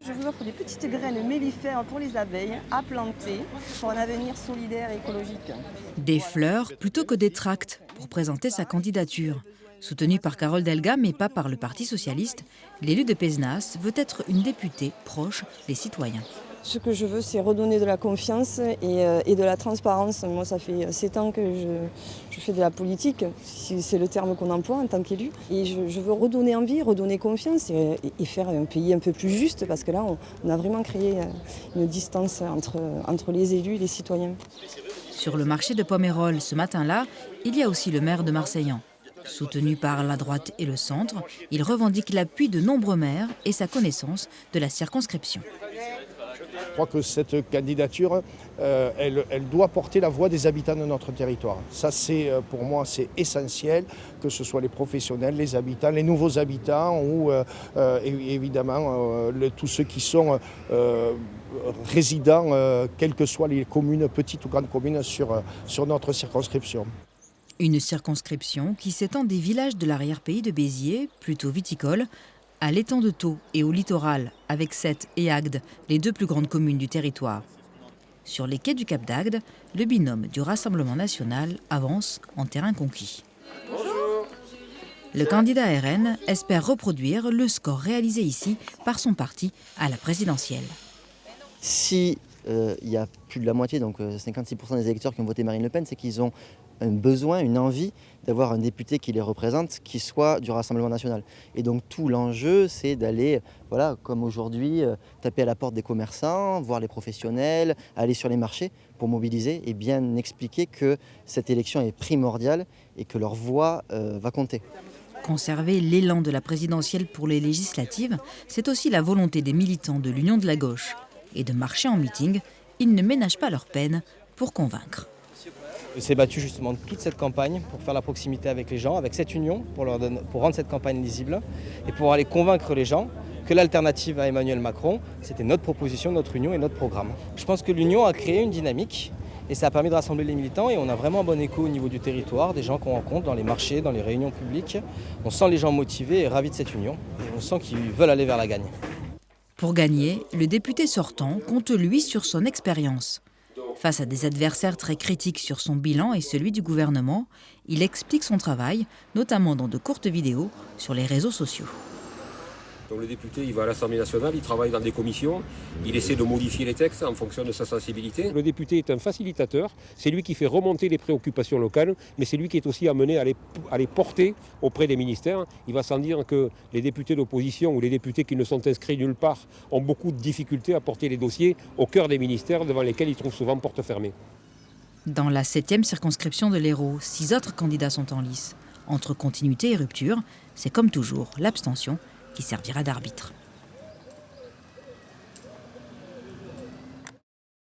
Je vous offre des petites graines mellifères pour les abeilles à planter pour un avenir solidaire et écologique. Des fleurs plutôt que des tracts pour présenter sa candidature. Soutenu par Carole Delga, mais pas par le Parti socialiste, l'élu de Pézenas veut être une députée proche des citoyens. Ce que je veux, c'est redonner de la confiance et de la transparence. Moi, ça fait 7 ans que je fais de la politique, si c'est le terme qu'on emploie en tant qu'élu. Et je veux redonner envie, redonner confiance et faire un pays un peu plus juste, parce que là, on a vraiment créé une distance entre les élus et les citoyens. Sur le marché de Pomerol, ce matin-là, il y a aussi le maire de Marseillan. Soutenu par la droite et le centre, il revendique l'appui de nombreux maires et sa connaissance de la circonscription. Je crois que cette candidature, elle doit porter la voix des habitants de notre territoire. Ça, pour moi, c'est essentiel, que ce soit les professionnels, les habitants, les nouveaux habitants ou évidemment tous ceux qui sont résidents, quelles que soient les communes, petites ou grandes communes, sur notre circonscription. Une circonscription qui s'étend des villages de l'arrière-pays de Béziers, plutôt viticoles, à l'étang de Thau et au littoral, avec Sète et Agde, les deux plus grandes communes du territoire. Sur les quais du Cap d'Agde, le binôme du Rassemblement national avance en terrain conquis. Bonjour. Le candidat RN espère reproduire le score réalisé ici par son parti à la présidentielle. Si il y a plus de la moitié, donc 56% des électeurs qui ont voté Marine Le Pen, c'est qu'ils ont un besoin, une envie d'avoir un député qui les représente, qui soit du Rassemblement national. Et donc tout l'enjeu, c'est d'aller, voilà, comme aujourd'hui, taper à la porte des commerçants, voir les professionnels, aller sur les marchés pour mobiliser et bien expliquer que cette élection est primordiale et que leur voix va compter. Conserver l'élan de la présidentielle pour les législatives, c'est aussi la volonté des militants de l'Union de la gauche. Et de marcher en meeting, ils ne ménagent pas leur peine pour convaincre. Il s'est battu justement toute cette campagne pour faire la proximité avec les gens, avec cette union, pour rendre cette campagne lisible et pour aller convaincre les gens que l'alternative à Emmanuel Macron, c'était notre proposition, notre union et notre programme. Je pense que l'union a créé une dynamique et ça a permis de rassembler les militants et on a vraiment un bon écho au niveau du territoire, des gens qu'on rencontre dans les marchés, dans les réunions publiques. On sent les gens motivés et ravis de cette union et on sent qu'ils veulent aller vers la gagne. Pour gagner, le député sortant compte lui sur son expérience. Face à des adversaires très critiques sur son bilan et celui du gouvernement, il explique son travail, notamment dans de courtes vidéos sur les réseaux sociaux. Donc le député, il va à l'Assemblée nationale, il travaille dans des commissions, il essaie de modifier les textes en fonction de sa sensibilité. Le député est un facilitateur, c'est lui qui fait remonter les préoccupations locales, mais c'est lui qui est aussi amené à les porter auprès des ministères. Il va sans dire que les députés d'opposition ou les députés qui ne sont inscrits nulle part ont beaucoup de difficultés à porter les dossiers au cœur des ministères devant lesquels ils trouvent souvent porte fermée. Dans la 7e circonscription de l'Hérault, 6 autres candidats sont en lice. Entre continuité et rupture, c'est comme toujours l'abstention qui servira d'arbitre.